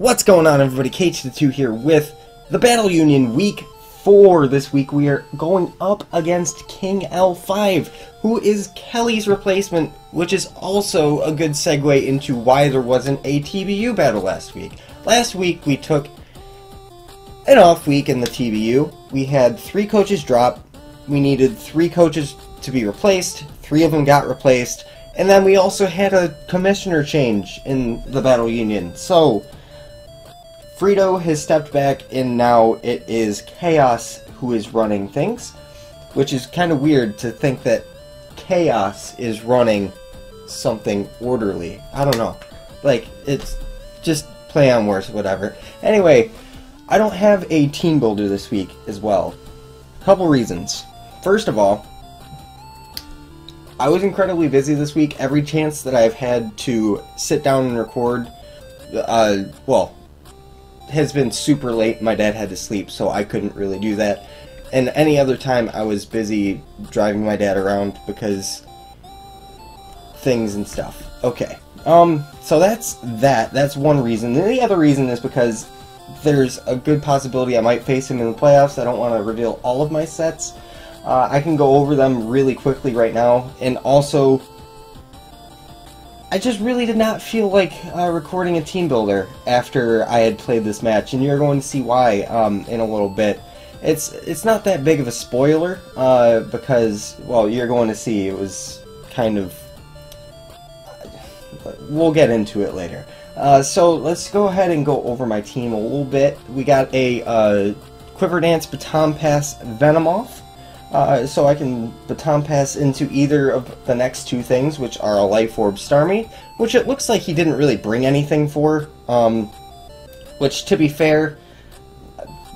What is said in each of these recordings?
What's going on, everybody? KH2 here with the Battle Union Week 4. This week we are going up against King L5, who is Kelly's replacement, which is also a good segue into why there wasn't a TBU battle last week. Last week we took an off week in the TBU. We had 3 coaches drop. We needed 3 coaches to be replaced. 3 of them got replaced. And then we also had a commissioner change in the Battle Union. So Frito has stepped back, and now it is Chaos who is running things, which is kind of weird to think that Chaos is running something orderly. I don't know. Like, it's just play on words, whatever. Anyway, I don't have a team builder this week as well. Couple reasons. First of all, I was incredibly busy this week. Every chance that I've had to sit down and record, has been super late. My dad had to sleep, so I couldn't really do that. And any other time I was busy driving my dad around because things and stuff. Okay. So that's one reason. And the other reason is because there's a good possibility I might face him in the playoffs. I don't want to reveal all of my sets. I can go over them really quickly right now, and also I just really did not feel like recording a team builder after I had played this match, and you're going to see why in a little bit. It's not that big of a spoiler because, well, you're going to see. It was kind of, we'll get into it later. So let's go ahead and go over my team a little bit. We got a Quiver Dance Baton Pass Venomoth. So I can Baton Pass into either of the next 2 things, which are a Life Orb Starmie, which it looks like he didn't really bring anything for, which, to be fair,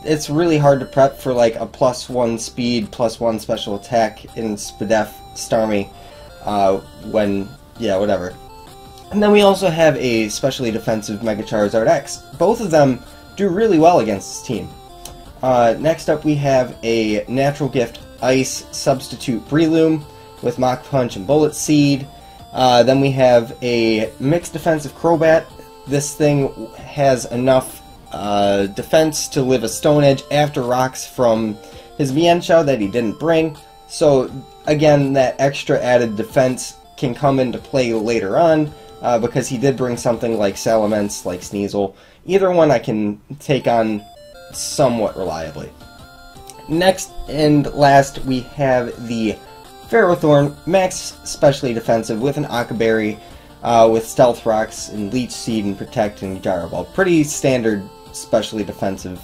it's really hard to prep for like a +1 speed, +1 special attack in Spadef Starmie, yeah, whatever. And then we also have a specially defensive Mega Charizard X. Both of them do really well against this team. Next up we have a Natural Gift Ice Substitute Breloom with Mach Punch and Bullet Seed. Then we have a Mixed Defensive Crobat. This thing has enough defense to live a Stone Edge after rocks from his Mienshao that he didn't bring. So again, that extra added defense can come into play later on because he did bring something like Salamence, like Sneasel. Either one I can take on somewhat reliably. Next and last, we have the Ferrothorn, max specially defensive with an Akaberry, with Stealth Rocks and Leech Seed and Protect and Gyro Ball. Pretty standard specially defensive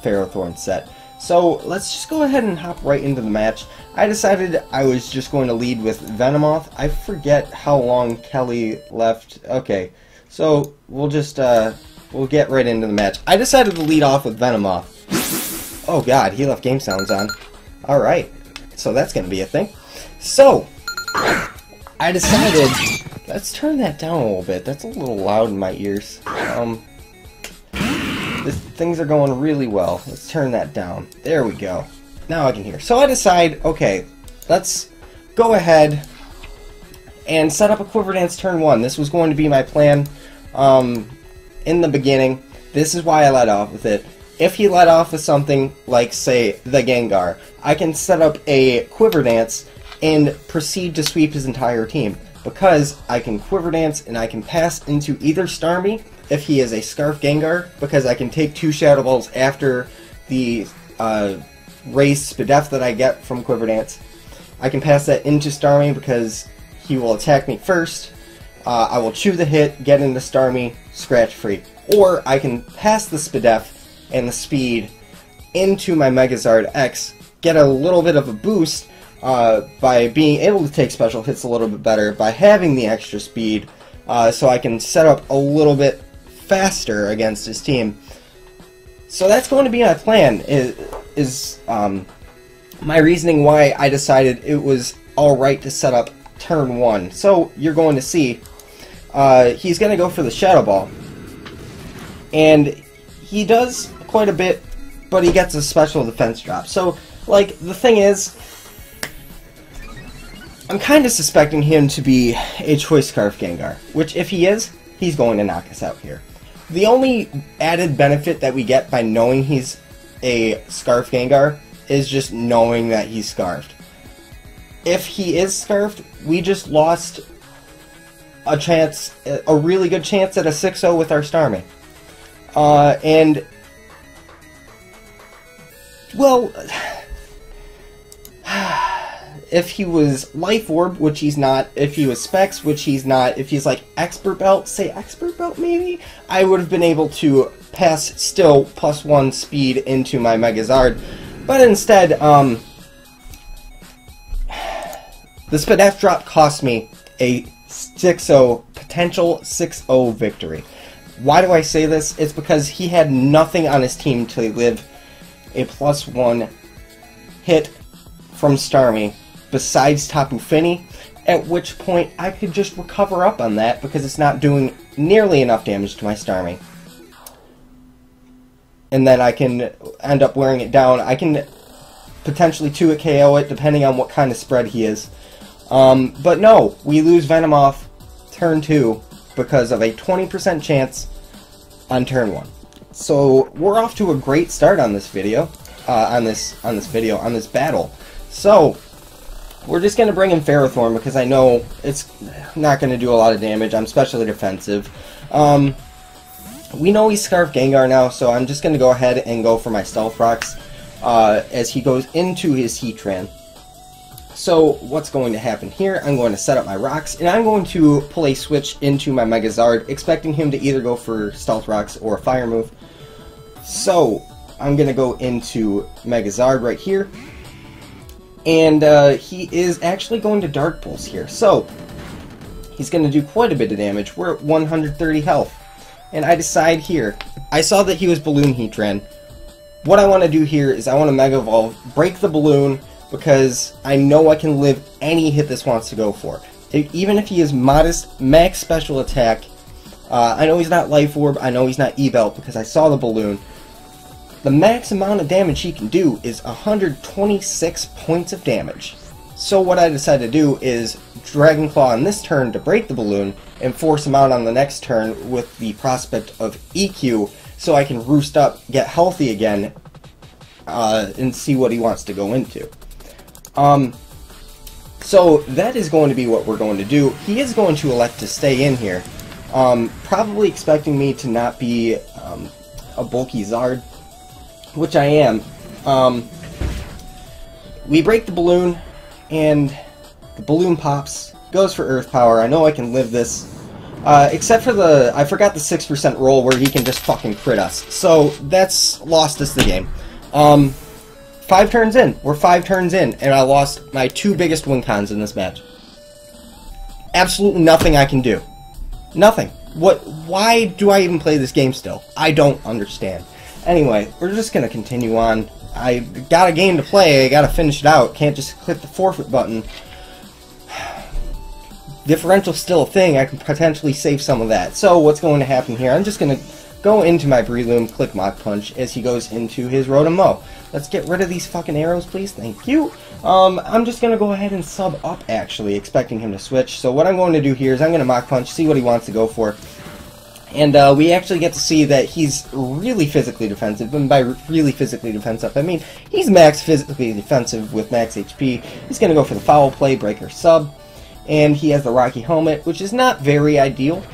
Ferrothorn set. So let's just go ahead and hop right into the match. I decided I was just going to lead with Venomoth. I forget how long Kelly left. Okay, so we'll just we'll get right into the match. I decided to lead off with Venomoth. Oh god, he left game sounds on. Alright, so that's going to be a thing. So, I decided, let's turn that down a little bit. That's a little loud in my ears. Things are going really well. Let's turn that down. There we go. Now I can hear. So I decide, okay, let's go ahead and set up a Quiver Dance turn 1. This was going to be my plan in the beginning. This is why I led off with it. If he led off with something like, say, the Gengar, I can set up a Quiver Dance and proceed to sweep his entire team. Because I can Quiver Dance and I can pass into either Starmie if he is a Scarf Gengar, because I can take 2 Shadow Balls after the race Spadef that I get from Quiver Dance. I can pass that into Starmie because he will attack me first. I will chew the hit, get into Starmie, scratch free. Or I can pass the Spadef and the speed into my Megazard X, get a little bit of a boost by being able to take special hits a little bit better by having the extra speed, so I can set up a little bit faster against his team. So that's going to be my plan, is my reasoning why I decided it was alright to set up turn 1. So you're going to see he's going to go for the Shadow Ball, and he does quite a bit, but he gets a special defense drop. So, like, the thing is, I'm kind of suspecting him to be a Choice Scarf Gengar, which if he is, he's going to knock us out here. The only added benefit that we get by knowing he's a Scarf Gengar is just knowing that he's Scarfed. If he is Scarfed, we just lost a chance, a really good chance at a 6-0 with our Starmie. And, well, if he was Life Orb, which he's not, if he was Specs, which he's not, if he's like Expert Belt, say Expert Belt maybe, I would have been able to pass still +1 speed into my Megazard. But instead, the Spadaf drop cost me a 6-0, potential 6-0 victory. Why do I say this? It's because he had nothing on his team to live a +1 hit from Starmie besides Tapu Fini, at which point I could just recover up on that because it's not doing nearly enough damage to my Starmie. And then I can end up wearing it down. I can potentially 2-hit KO it depending on what kind of spread he is. But no, we lose Venomoth turn 2 because of a 20% chance on turn 1. So we're off to a great start on this video, on this battle. So we're just gonna bring in Ferrothorn because I know it's not gonna do a lot of damage. I'm specially defensive. We know he's Scarf Gengar now, so I'm just gonna go ahead and go for my Stealth Rocks as he goes into his Heatran. So what's going to happen here, I'm going to set up my rocks, and I'm going to pull a switch into my Megazard, expecting him to either go for Stealth Rocks or Fire Move. So I'm going to go into Megazard right here, and he is actually going to Dark Pulse here. So he's going to do quite a bit of damage. We're at 130 health, and I decide here, I saw that he was Balloon Heatran. What I want to do here is I want to Mega Evolve, break the Balloon, because I know I can live any hit this wants to go for. Even if he is modest, max special attack, I know he's not Life Orb, I know he's not E-Belt because I saw the Balloon. The max amount of damage he can do is 126 points of damage. So what I decided to do is Dragon Claw on this turn to break the Balloon and force him out on the next turn with the prospect of EQ so I can roost up, get healthy again, and see what he wants to go into. So that is going to be what we're going to do. He is going to elect to stay in here, probably expecting me to not be a bulky Zard, which I am. We break the Balloon, and the Balloon pops, goes for Earth Power. I know I can live this, except for I forgot the 6% roll where he can just fucking crit us. So that's lost us the game. 5 turns in. We're 5 turns in, and I lost my 2 biggest win cons in this match. Absolutely nothing I can do. Nothing. Why do I even play this game still? I don't understand. Anyway, we're just gonna continue on. I got a game to play, I gotta finish it out. Can't just click the forfeit button. Differential's still a thing, I can potentially save some of that. So what's going to happen here, I'm just gonna go into my Breloom, click Mach Punch as he goes into his Rotom-Mow. Let's get rid of these fucking arrows, please. Thank you. I'm just going to go ahead and sub up, actually, expecting him to switch. So what I'm going to do here is I'm going to Mach Punch, see what he wants to go for. And we actually get to see that he's really physically defensive. And by really physically defensive, I mean he's max physically defensive with max HP. He's going to go for the Foul Play, Breaker Sub. And he has the Rocky Helmet, which is not very ideal.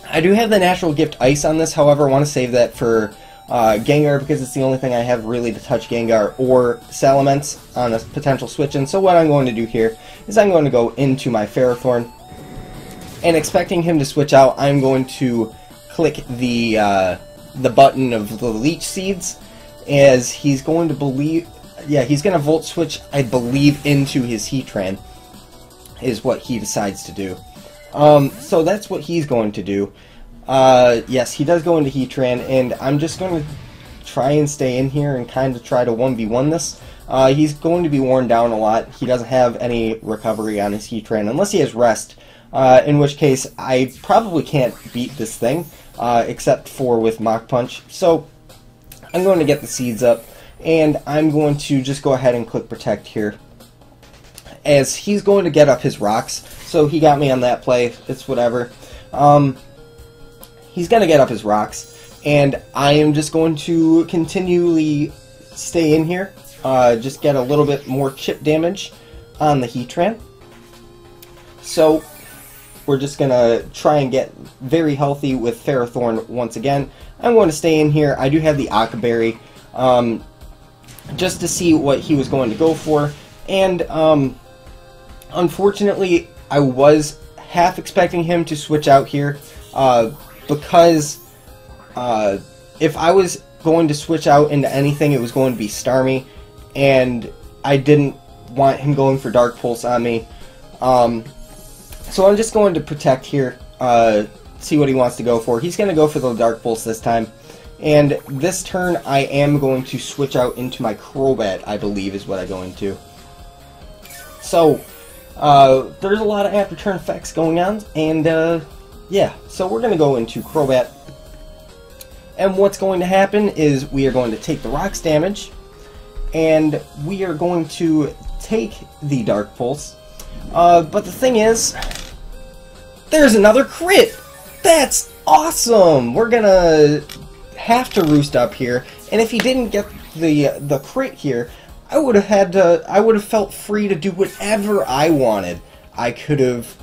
I do have the Natural Gift Ice on this, however, I want to save that for Gengar because it's the only thing I have really to touch Gengar or Salamence on a potential switch. And so what I'm going to do here is I'm going to go into my Ferrothorn, and expecting him to switch out, I'm going to click the button of the Leech Seeds, as he's going to he's going to Volt Switch, I believe, into his Heatran, is what he decides to do. So that's what he's going to do. Yes, he does go into Heatran, and I'm just going to try and stay in here and kind of try to 1v1 this. He's going to be worn down a lot. He doesn't have any recovery on his Heatran, unless he has Rest, in which case I probably can't beat this thing, except for with Mach Punch. So I'm going to get the seeds up, and I'm going to just go ahead and click Protect here, as he's going to get up his rocks. So he got me on that play. It's whatever. he's going to get up his rocks, and I am just going to continually stay in here, just get a little bit more chip damage on the Heatran. So we're just going to try and get very healthy with Ferrothorn once again. I'm going to stay in here. I do have the Akaberry, just to see what he was going to go for, and unfortunately I was half expecting him to switch out here, because if I was going to switch out into anything, it was going to be Starmie, and I didn't want him going for Dark Pulse on me. So I'm just going to protect here, see what he wants to go for. He's going to go for the Dark Pulse this time. And this turn, I am going to switch out into my Crobat, I believe is what I go into. So, there's a lot of after turn effects going on, and yeah, so we're going to go into Crobat. And what's going to happen is we are going to take the Rocks damage, and we are going to take the Dark Pulse. But the thing is, there's another crit! That's awesome! We're gonna have to roost up here, and if he didn't get the crit here, I would have felt free to do whatever I wanted. I could have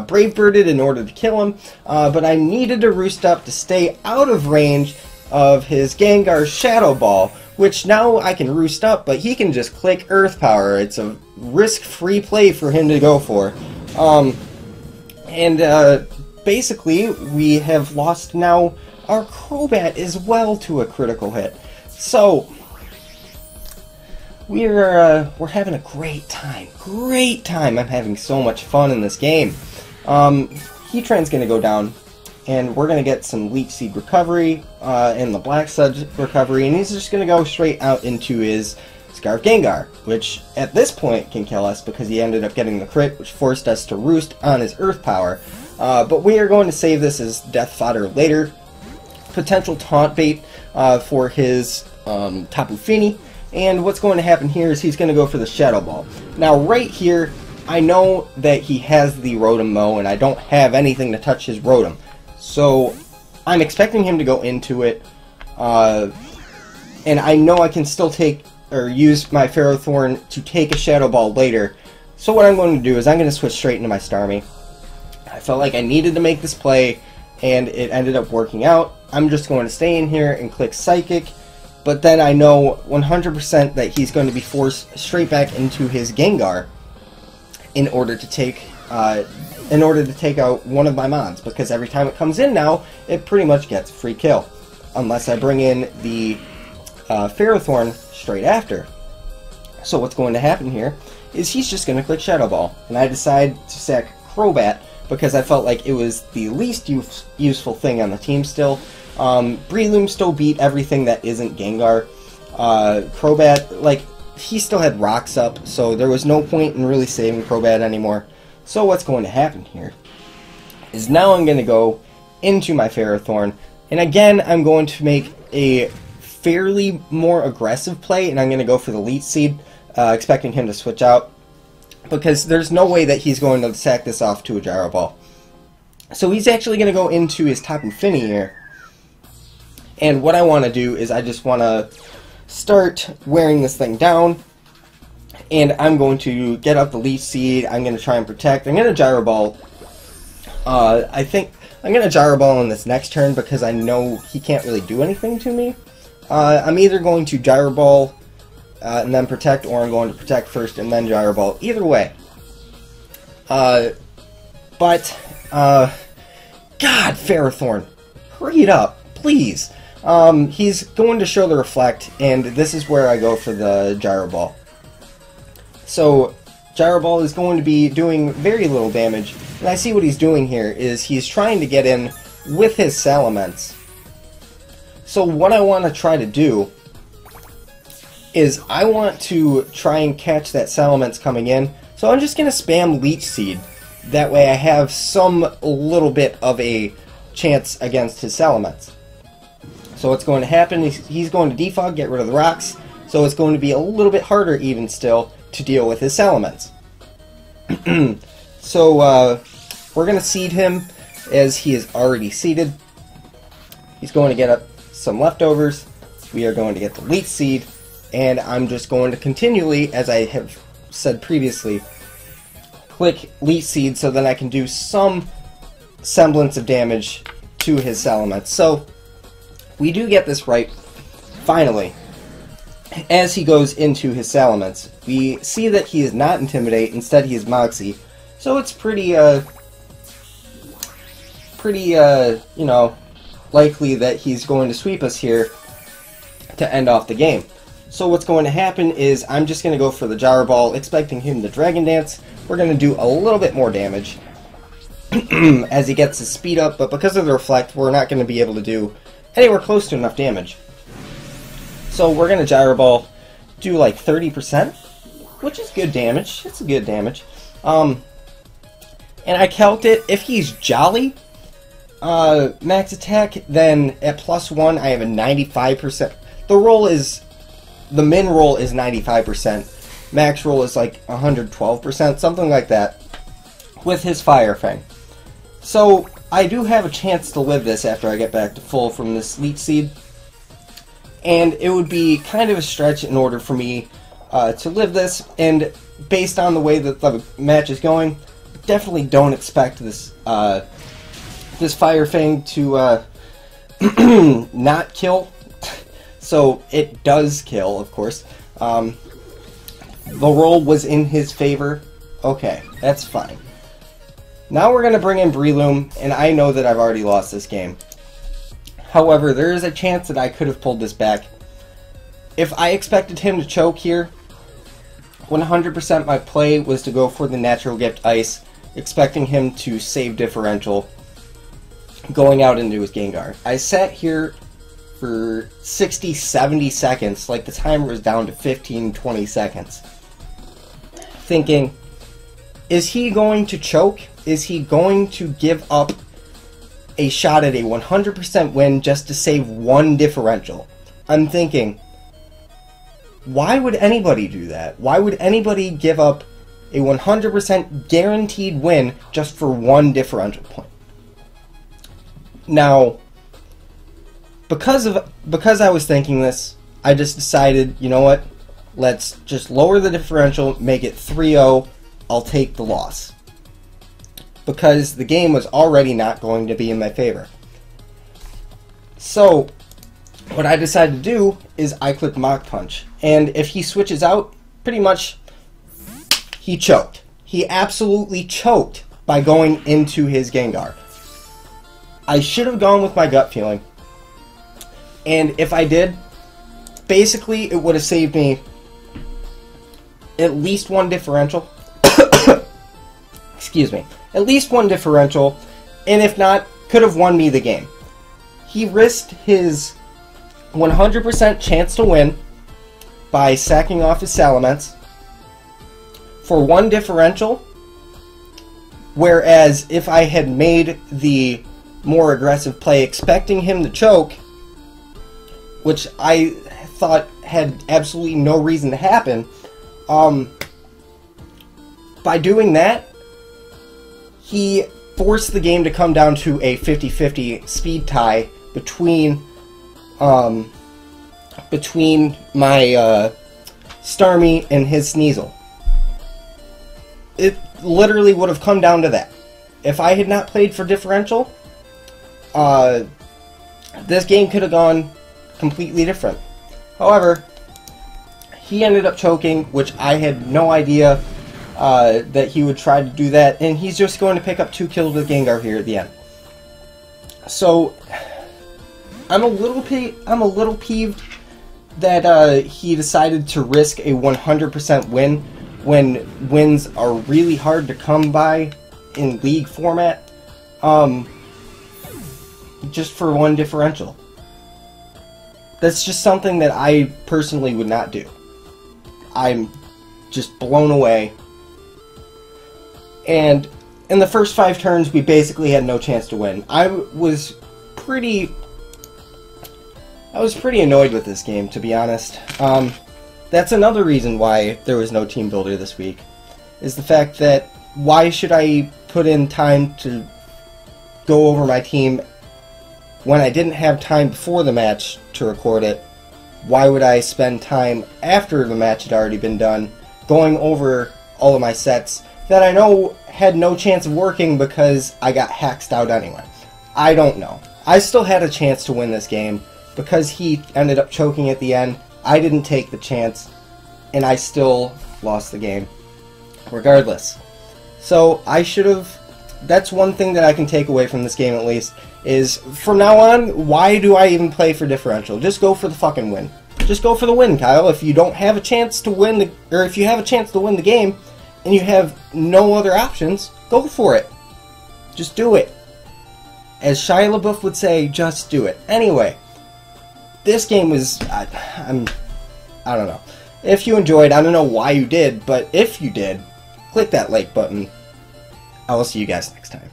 Brave Birded in order to kill him, but I needed to roost up to stay out of range of his Gengar's Shadow Ball, which now I can roost up, but he can just click Earth Power. It's a risk-free play for him to go for. Basically, we have lost now our Crobat as well to a critical hit. So, we're having a great time. Great time! I'm having so much fun in this game. Heatran's going to go down, and we're going to get some Leech Seed recovery, and the Black Sludge recovery, and he's just going to go straight out into his Scarf Gengar, which at this point can kill us because he ended up getting the crit, which forced us to roost on his Earth Power. But we are going to save this as death fodder later. Potential taunt bait for his Tapu Fini. And what's going to happen here is he's going to go for the Shadow Ball. Now right here, I know that he has the Rotom Mow, and I don't have anything to touch his Rotom. So I'm expecting him to go into it. And I know I can still take or use my Ferrothorn to take a Shadow Ball later. So what I'm going to do is I'm going to switch straight into my Starmie. I felt like I needed to make this play, and it ended up working out. I'm just going to stay in here and click Psychic, but then I know 100% that he's going to be forced straight back into his Gengar in order to take out one of my mons, because every time it comes in now, it pretty much gets a free kill, unless I bring in the Ferrothorn straight after. So what's going to happen here is he's just going to click Shadow Ball, and I decide to sack Crobat because I felt like it was the least useful thing on the team still. Breloom still beat everything that isn't Gengar. Crobat, like, he still had rocks up, so there was no point in really saving Crobat anymore. So what's going to happen here is now I'm going to go into my Ferrothorn, and again I'm going to make a fairly more aggressive play, and I'm going to go for the Leech Seed, expecting him to switch out, because there's no way that he's going to sack this off to a Gyro Ball. So he's actually going to go into his Tapu Fini here, and what I want to do is I just want to start wearing this thing down, and I'm going to get up the Leech Seed. I'm going to try and protect. I'm going to Gyro Ball. I think I'm going to Gyro Ball on this next turn because I know he can't really do anything to me. I'm either going to Gyro Ball and then protect, or I'm going to protect first and then Gyro Ball. Either way. God, Ferrothorn, hurry it up, please. He's going to show the Reflect, and this is where I go for the Gyro Ball. So, Gyro Ball is going to be doing very little damage, and I see what he's doing here is he's trying to get in with his Salamence. So what I want to try to do is I want to try and catch that Salamence coming in, so I'm just going to spam Leech Seed. That way I have some little bit of a chance against his Salamence. So what's going to happen is he's going to defog, get rid of the rocks, so it's going to be a little bit harder even still to deal with his Salamence. So we're going to seed him as he is already seeded. He's going to get up some leftovers. We are going to get the leech seed, and I'm just going to continually, as I have said previously, click leech seed so that I can do some semblance of damage to his Salamence. So we do get this right, finally. As he goes into his Salamence, we see that he is not Intimidate, instead he is Moxie. So it's pretty, you know, likely that he's going to sweep us here to end off the game. So what's going to happen is I'm just going to go for the Gyro Ball, expecting him to Dragon Dance. We're going to do a little bit more damage as he gets his speed up, but because of the Reflect, we're not going to be able to do anywhere close to enough damage. So we're going to Gyro Ball, do like 30%, which is good damage. It's a good damage. And I calc it, if he's Jolly max attack, then at +1 I have a 95%. The min roll is 95%. Max roll is like 112%, something like that, with his Fire Fang. So I do have a chance to live this after I get back to full from this Leech Seed. And it would be kind of a stretch in order for me to live this, and based on the way that the match is going, definitely don't expect this this Fire Fang to not kill. So it does kill, of course. The roll was in his favor. Okay, that's fine. Now we're going to bring in Breloom, and I know that I've already lost this game. However, there is a chance that I could have pulled this back. If I expected him to choke here, 100% my play was to go for the Natural Gift Ice, expecting him to save differential, going out into his Gengar. I sat here for 60-70 seconds, like the timer was down to 15-20 seconds, thinking, is he going to choke? Is he going to give up a shot at a 100% win just to save one differential? I'm thinking, why would anybody do that? Why would anybody give up a 100% guaranteed win just for one differential point? Now, because I was thinking this, I just decided, you know what? Let's just lower the differential, make it 3-0. I'll take the loss, because the game was already not going to be in my favor. So what I decided to do is I clicked Mach Punch, and if he switches out, pretty much he choked. He absolutely choked by going into his Gengar. I should have gone with my gut feeling, and if I did, basically it would have saved me at least one differential. Excuse me. At least one differential, and if not, could have won me the game. He risked his 100% chance to win by sacking off his Salamence for one differential, whereas if I had made the more aggressive play expecting him to choke, which I thought had absolutely no reason to happen, by doing that, he forced the game to come down to a 50-50 speed tie between my Starmie and his Sneasel. It literally would have come down to that. If I had not played for differential, this game could have gone completely different. However, he ended up choking, which I had no idea that he would try to do that, and he's just going to pick up 2 kills with Gengar here at the end. So I'm a little peeved that he decided to risk a 100% win when wins are really hard to come by in League format, just for one differential. That's just something that I personally would not do. I'm just blown away. And in the first 5 turns, we basically had no chance to win. I was pretty annoyed with this game, to be honest. That's another reason why there was no team builder this week, is the fact that why should I put in time to go over my team when I didn't have time before the match to record it, why would I spend time after the match had already been done going over all of my sets that I know had no chance of working because I got haxed out anyway? I don't know. I still had a chance to win this game. Because he ended up choking at the end, I didn't take the chance, and I still lost the game, regardless. So I should have... That's one thing that I can take away from this game, at least, is from now on, why do I even play for differential? Just go for the fucking win. Just go for the win, Kyle. If you don't have a chance to win, or if you have a chance to win the game, and you have no other options, go for it. Just do it. As Shia LaBeouf would say, just do it. Anyway, this game was... I don't know. If you enjoyed, I don't know why you did, but if you did, click that like button. I will see you guys next time.